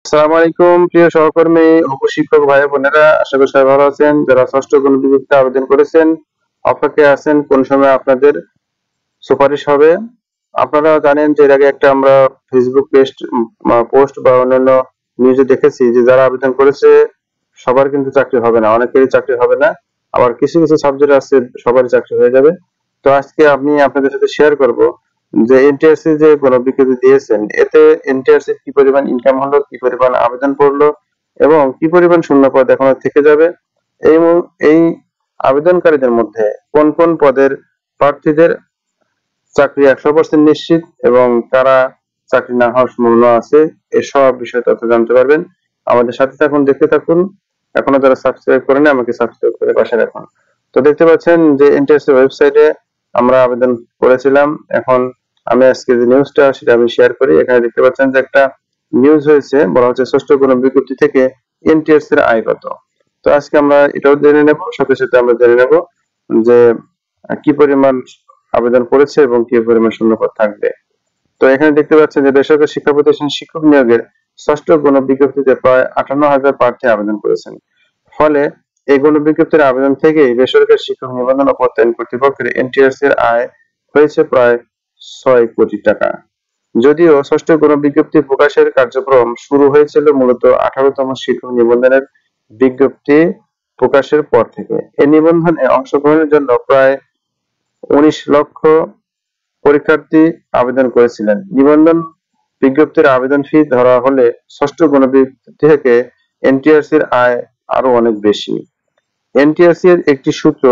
আসসালামু আলাইকুম প্রিয় সহকর্মী ও শিক্ষক ভাই বোনেরা, আশা করি সবাই ভালো আছেন। যারা ষষ্ঠ গণবিজ্ঞপ্তিতে আবেদন করেছেন অপেক্ষায় আছেন কোন সময় আপনাদের সুপারিশ হবে। আপনারা জানেন যে এর আগে একটা আমরা ফেসবুক পোস্ট বা অন্যান্য নিউজে দেখেছি যে যারা আবেদন করেছে সবার কিন্তু চাকরি হবে না, অনেকেরই চাকরি হবে না, আবার কিছু কিছু সাবজেক্ট আছে সবারই চাকরি হয়ে যাবে। তো আজকে আমি আপনাদের সাথে শেয়ার করব যে এনটিআরসি যে গণবিজ্ঞপ্তি দিয়েছেন এতে এনটিআরসি কি পরিমাণ ইনকাম হলো, কি পরিমাণ আবেদন পড়লো এবং কি পরিমাণ শূন্য পদ এখনো থেকে যাবে। এই আবেদনকারীদের মধ্যে কোন কোন পদের প্রার্থীদের চাকরি 100% নিশ্চিত এবং কারা চাকরি না হওয়ার সম্ভাবনা আছে, এসব বিষয়ে তথ্য জানতে পারবেন। আমাদের সাথে থাকুন, দেখতে থাকুন। এখনো যারা সাবস্ক্রাইব করেন আমাকে সাবস্ক্রাইব করে পাশে রাখুন। তো দেখতে পাচ্ছেন যে এনটিএসসি ওয়েবসাইটে আমরা আবেদন করেছিলাম। এখন আমি আজকে যে নিউজটা সেটা আমি শেয়ার করি। এখানে দেখতে পাচ্ছেন যে একটা নিউজ হয়েছে, বলা হচ্ছে ষষ্ঠ গণবিজ্ঞপ্তি থেকে এনটিএসসি এর আয় কত। তো আজকে আমরা এটাও জেনে নেব, সাথে সাথে আমরা জেনে নেব যে কি পরিমাণ আবেদন করেছে এবং কি পরিমাণ শূন্যপদ থাকবে। তো এখানে দেখতে পাচ্ছেন যে বেসরকারি শিক্ষা প্রতিষ্ঠানে শিক্ষক নিয়োগের ষষ্ঠ গণবিজ্ঞপ্তিতে প্রায় 58,000 প্রার্থী আবেদন করেছেন। ফলে এই গণবিজ্ঞপ্তির আবেদন থেকেই বেসরকারি শিক্ষক নিবন্ধন ও প্রত্যয়ন কর্তৃপক্ষের এনটিআরসি এর আয় হয়েছে প্রায় 6 কোটি টাকা। যদিও ষষ্ঠ গণবিজ্ঞপ্তি প্রকাশের কার্যক্রম শুরু হয়েছিল মূলত 18তম শিক্ষক নিবন্ধনের বিজ্ঞপ্তি প্রকাশের পর থেকে। এই নিবন্ধনে অংশগ্রহণের জন্য প্রায় 19 লক্ষ পরীক্ষার্থী আবেদন করেছিলেন। নিবন্ধন বিজ্ঞপ্তির আবেদন ফি ধরা হলে ষষ্ঠ গণবিজ্ঞপ্তি থেকে এনটিআরসি এর আয় আরো অনেক বেশি। এনটিআরসি এর একটি সূত্র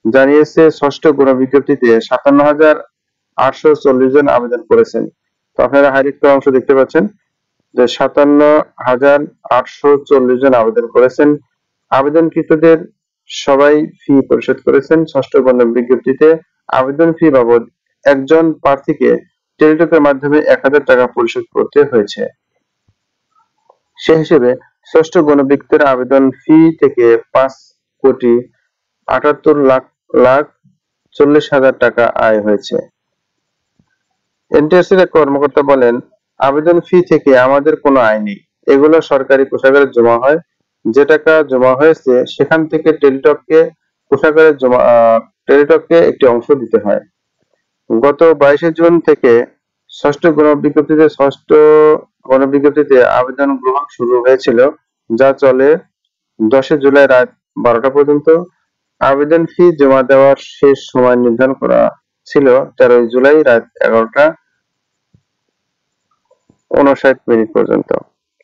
জানিয়েছে ষষ্ঠ গণবিজ্ঞপ্তিতে 57,840 জন আবেদন করেছেন। তো আপনারা হাইলাইট করা অংশ দেখতে পাচ্ছেন যে 57,840 জন আবেদন করেছেন। আবেদনকৃতদের সবাই ফি পরিশোধ করেছেন। ষষ্ঠ গণবিজ্ঞপ্তিতে আবেদন ফি বাবদ একজন প্রার্থীকে টেলিটকের মাধ্যমে 1,000 টাকা পরিশোধ করতে হয়েছে। সে হিসেবে ষষ্ঠ গণবিজ্ঞপ্তির আবেদন ফি থেকে 5,78,40,40,000 টাকা আয় হয়েছে। এনটিআরসির এক কর্মকর্তা বলেন, আবেদন ফি থেকে আমাদের কোনো আয় নেই, এগুলো সরকারি কোষাগারে জমা হয়। যে টাকা জমা হয়েছে সেখান থেকে টেলিটককে একটি অংশ দিতে হয়। গত 22শে জুন থেকে ষষ্ঠ গণবিজ্ঞপ্তিতে আবেদন গ্রহণ শুরু হয়েছিল, যা চলে 10শে জুলাই রাত 12টা পর্যন্ত। আবেদন ফি জমা দেওয়ার শেষ সময় নির্ধারণ করা ছিল 13 জুলাই রাত 11টা 59 মিনিট পর্যন্ত।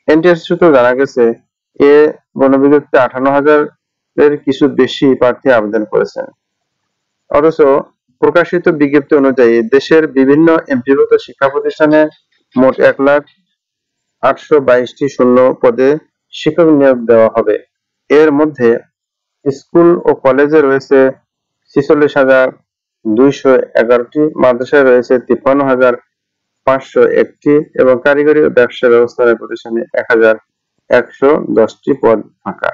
এনটিআরসি সূত্রে জানা গেছে এ গণবিজ্ঞপ্তিতে 58,000 এর কিছু বেশি প্রার্থী আবেদন করেছেন। অথচ প্রকাশিত বিজ্ঞপ্তি অনুযায়ী দেশের বিভিন্ন এমপিভুক্ত শিক্ষা প্রতিষ্ঠানে মোট 1,822টি শূন্য পদে শিক্ষক নিয়োগ দেওয়া হবে। এর মধ্যে স্কুল ও কলেজে রয়েছে 46,211টি, মাদ্রাসায় রয়েছে 53,501টি এবং কারিগরি ও ব্যবসা ব্যবস্থাপনা প্রতিষ্ঠানে 1,110টি পদ ফাঁকা।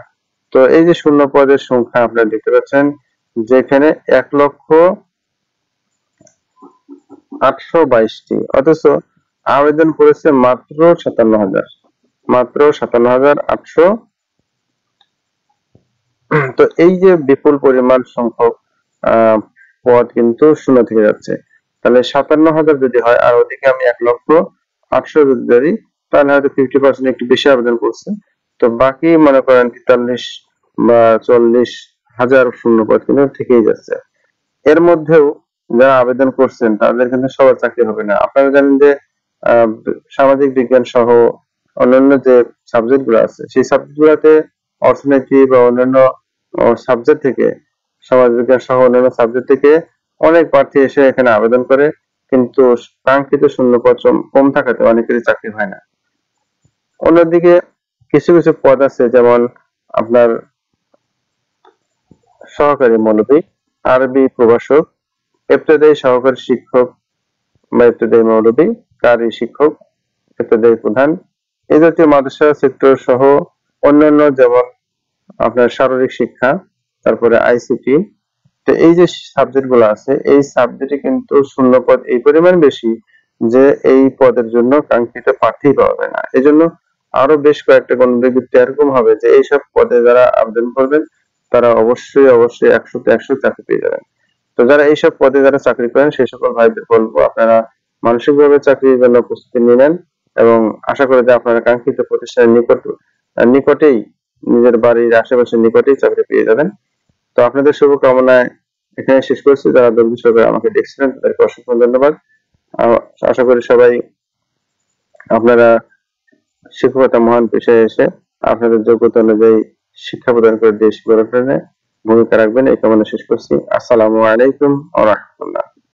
তো এই যে শূন্য পদের সংখ্যা আপনারা দেখতে পাচ্ছেন, যেখানে 1,822টি, অথচ আবেদন করেছে মাত্র 57,000, মাত্র 57,800। তো এই যে বিপুল পরিমাণ সংখ্যক পদ কিন্তু শূন্য থেকে যাচ্ছে, তাহলে 57,000 যদি হয় আর ওদিকে আমি 1,800,000 যদি ধরি, তাহলে হয়তো 50% একটু বেশি আবেদন করছে। তো বাকি মনে করেন 43 বা 40,000 শূন্য পদ কিন্তু থেকেই যাচ্ছে। এর মধ্যেও যারা আবেদন করছেন তাদের কিন্তু সবার চাকরি হবে না। আপনারা জানেন যে সামাজিক বিজ্ঞান সহ অন্যান্য যে সাবজেক্ট গুলো আছে সেই সাবজেক্ট গুলাতে অর্থনীতি বা অন্যান্য সাবজেক্ট থেকে, সমাজ বিজ্ঞান সহ অন্যান্য সাবজেক্ট থেকে অনেক প্রার্থী এসে এখানে আবেদন করে, কিন্তু কাঙ্ক্ষিত শূন্যপদ কম থাকাতে অনেকেরই চাকরি হয় না। অন্যদিকে কিছু কিছু পদ আছে, যেমন আপনার সহকারী মৌলভী, আরবি প্রভাষক, ইবতেদায়ী সহকারী শিক্ষক বা ইবতেদায়ী মৌলভী, কারি শিক্ষক, ইবতেদায়ী প্রধান, এই জাতীয় মাদ্রাসা সেক্টর সহ অন্যান্য, যেমন আপনার শারীরিক শিক্ষা, তারপরে আইসিটি। তো এই যে সাবজেক্ট গুলো আছে এই সাবজেক্টে কিন্তু শূন্যপদ এই পরিমাণ বেশি যে এই পদের জন্য কাঙ্ক্ষিত প্রার্থী পাওয়া যায় না। এই জন্য আরো বেশ কয়েকটা গণ বিজ্ঞপ্তি এরকম হবে যে এইসব পদে যারা আবেদন করবেন তারা অবশ্যই 100তে 100 চাকরি পেয়ে যাবেন। তো যারা এইসব পদে যারা চাকরি করেন সেই সকল ভাইদের বলবো আপনারা মানসিকভাবে চাকরির জন্য প্রস্তুতি নিয়ে নেন এবং আশা করি যে আপনারা কাঙ্ক্ষিত প্রতিষ্ঠানের নিকটেই নিজের বাড়ির আশেপাশের নিকটেই চাকরি পেয়ে যাবেন। তো আপনাদের শুভকামনায় এখানে শেষ করছি। যারা ধৈর্য সহকারে আমাকে দেখছিলেন তাদেরকে অসংখ্য ধন্যবাদ। আশা করি সবাই আপনারা শিক্ষকতা মহান পেশায় এসে আপনাদের যোগ্যতা অনুযায়ী শিক্ষা প্রদান করে দেশ গড়ে তোলায় ভূমিকা রাখবেন এই কামনা শেষ করছি। আসসালামু আলাইকুম ওয়া রাহমাতুল্লাহ।